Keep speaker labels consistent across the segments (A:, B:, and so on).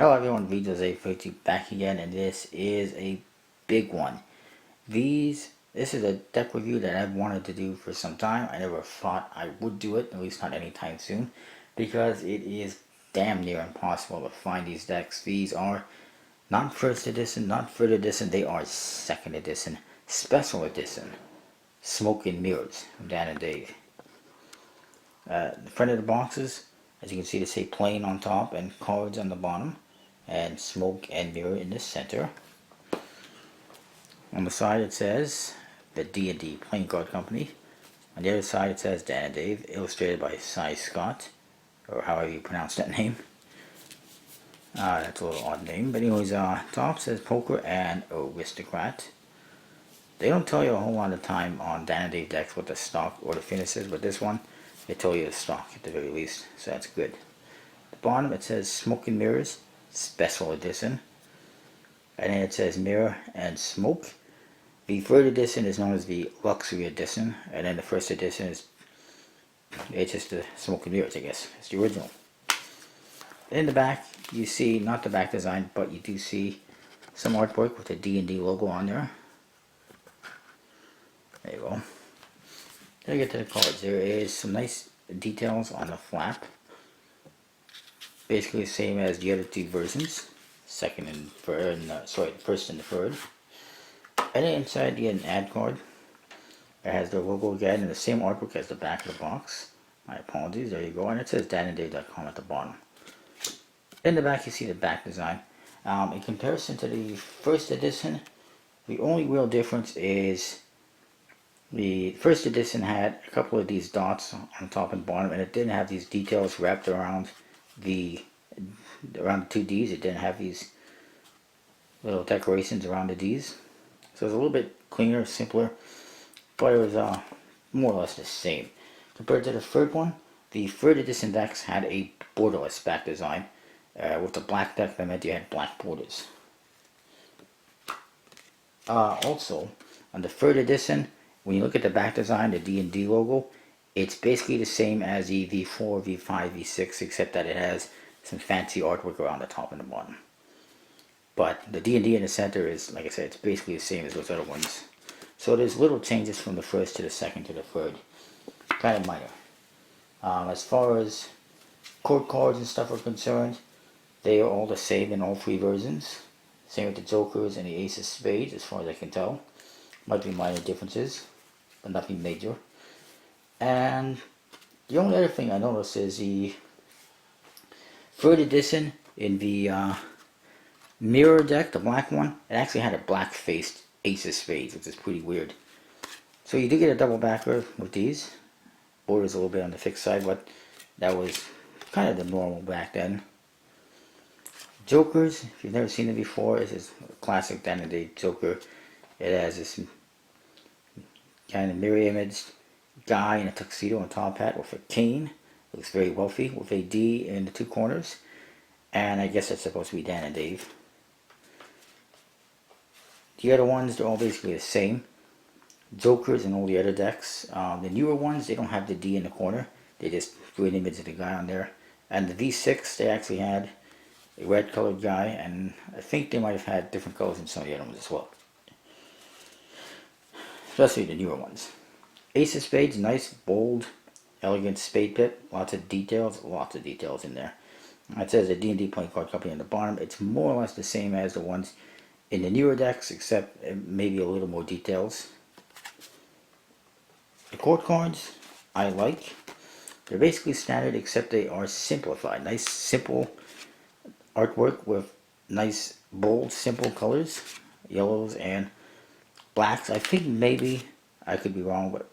A: Hello everyone, VJose42 back again, and this is a big one. This is a deck review that I've wanted to do for some time. I never thought I would do it, at least not anytime soon, because it is damn near impossible to find these decks. These are not first edition, not third edition, they are second edition, special edition, Smoke and Mirrors from Dan and Dave. The front of the boxes, as you can see, they say plain on top and cards on the bottom, and Smoke and Mirror in the center. On the side it says the D&D Playing Card Company. On the other side it says Dan and Dave, illustrated by Cy Scott, or however you pronounce that name. That's a little odd name, but anyways, top says Poker and Aristocrat. They don't tell you a whole lot of time on Dan and Dave decks what the stock or the finish is, but this one, they tell you the stock at the very least, so that's good. At the bottom it says Smoke and Mirrors, Special Edition. And then it says Mirror and Smoke. The third edition is known as the Luxury Edition, and then the first edition is, it's just the Smoke and Mirrors, I guess. It's the original. In the back, you see, not the back design, but you do see some artwork with the D&D logo on there. There you go. Then we get to the cards. There is some nice details on the flap. Basically the same as the other two versions. Second and third, first and the third. And then inside you get an ad card. It has the logo again and the same artwork as the back of the box. My apologies, there you go. And it says dananddave.com at the bottom. In the back you see the back design. In comparison to the first edition, the only real difference is the first edition had a couple of these dots on top and bottom, and it didn't have these details wrapped around the two D's. It didn't have these little decorations around the D's. So it was a little bit cleaner, simpler, but it was more or less the same. Compared to the third one, the third edition decks had a borderless back design. With the black deck, that meant you had black borders. Also, on the third edition, when you look at the back design, the D&D logo, it's basically the same as the V4, V5, V6, except that it has some fancy artwork around the top and the bottom. But the D&D in the center is, like I said, it's basically the same as those other ones. So there's little changes from the first to the second to the third. Kind of minor. As far as court cards and stuff are concerned, they are all the same in all three versions. Same with the Jokers and the Ace of Spades, as far as I can tell. Might be minor differences, but nothing major. And the only other thing I noticed is the third edition in the mirror deck, the black one, it actually had a black faced Ace of Spades, which is pretty weird. So you do get a double backer with these. Borders a little bit on the fixed side, but that was kind of the normal back then. Jokers, if you've never seen it before, this is a classic Dan and Dave Joker. It has this kind of mirror image guy in a tuxedo and top hat with a cane. Looks very wealthy with a D in the two corners. And I guess that's supposed to be Dan and Dave. The other ones, they're all basically the same. Jokers and all the other decks. The newer ones, they don't have the D in the corner. They just drew an image of the guy on there. And the V6, they actually had a red colored guy, and I think they might have had different colors in some of the other ones as well. Especially the newer ones. Ace of Spades, nice, bold, elegant spade pip. Lots of details in there. It says the D&D Playing Card Company on the bottom. It's more or less the same as the ones in the newer decks, except maybe a little more details. The court cards, I like. They're basically standard, except they are simplified. Nice, simple artwork with nice, bold, simple colors. Yellows and blacks. I think maybe, I could be wrong, but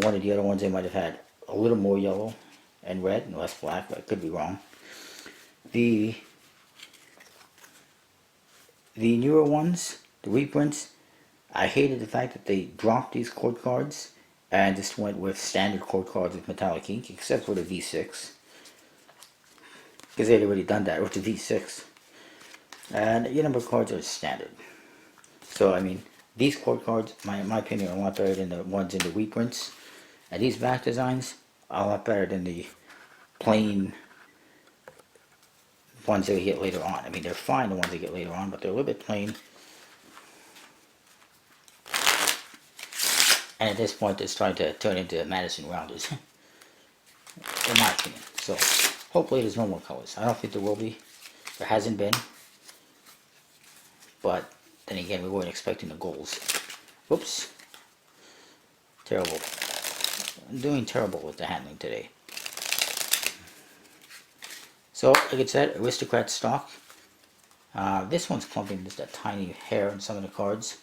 A: one of the other ones they might have had a little more yellow and red and less black, but I could be wrong. The newer ones, the reprints, I hated the fact that they dropped these court cards and just went with standard court cards with metallic ink, except for the V6. Because they had already done that with the V6. And your number cards are standard. So, I mean, these court cards, in my opinion, are a lot better than the ones in the reprints. And these back designs are a lot better than the plain ones that we get later on. I mean, they're fine, the ones that get later on, but they're a little bit plain. And at this point, it's trying to turn into Madison Rounders, in my opinion. So, hopefully there's no more colors. I don't think there will be. There hasn't been. But, then again, we weren't expecting the goals. Whoops. Terrible. I'm doing terrible with the handling today. So, like I said, Aristocrat stock. This one's clumping just a tiny hair in some of the cards.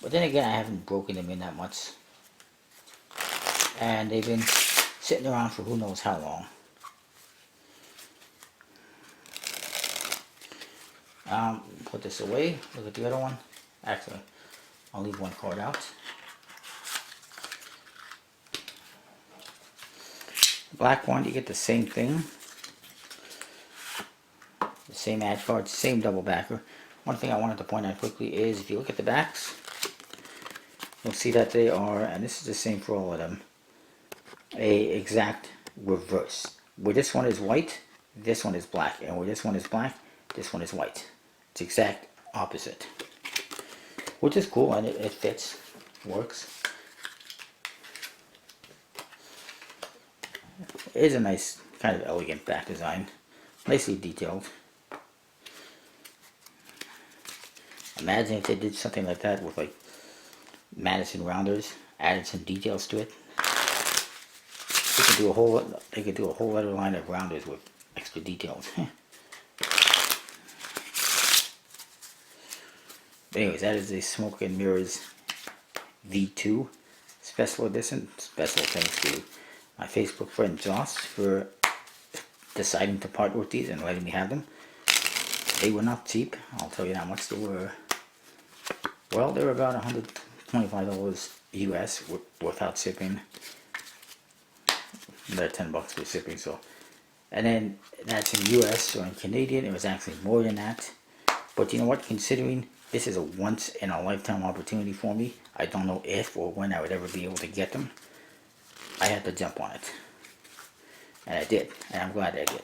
A: But then again, I haven't broken them in that much. And they've been sitting around for who knows how long. Put this away. Look at the other one. Actually, I'll leave one card out. Black one, you get the same thing. The same ad card, same double backer. One thing I wanted to point out quickly is if you look at the backs, you'll see that they are, and this is the same for all of them, a exact reverse. Where this one is white, this one is black. And where this one is black, this one is white. It's exact opposite. Which is cool, and it fits. Works. It is a nice, kind of elegant back design. Nicely detailed. Imagine if they did something like that with like Madison Rounders, added some details to it. They could do a whole other line of Rounders with extra details. But anyways, that is the Smoke and Mirrors V2 special edition. Special thanks to my Facebook friend Joss for deciding to part with these and letting me have them. They were not cheap, I'll tell you that much. They were, well, they were about $125 US without shipping. Another $10 for shipping, so. And then that's in US, so in Canadian it was actually more than that. But you know what, considering this is a once in a lifetime opportunity for me, I don't know if or when I would ever be able to get them. I had to jump on it. And I did, and I'm glad I did.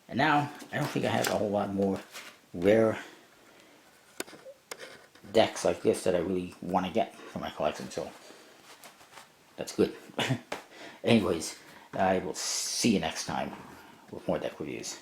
A: And now, I don't think I have a whole lot more rare decks like this that I really want to get for my collection, so that's good. Anyways, I will see you next time with more deck reviews.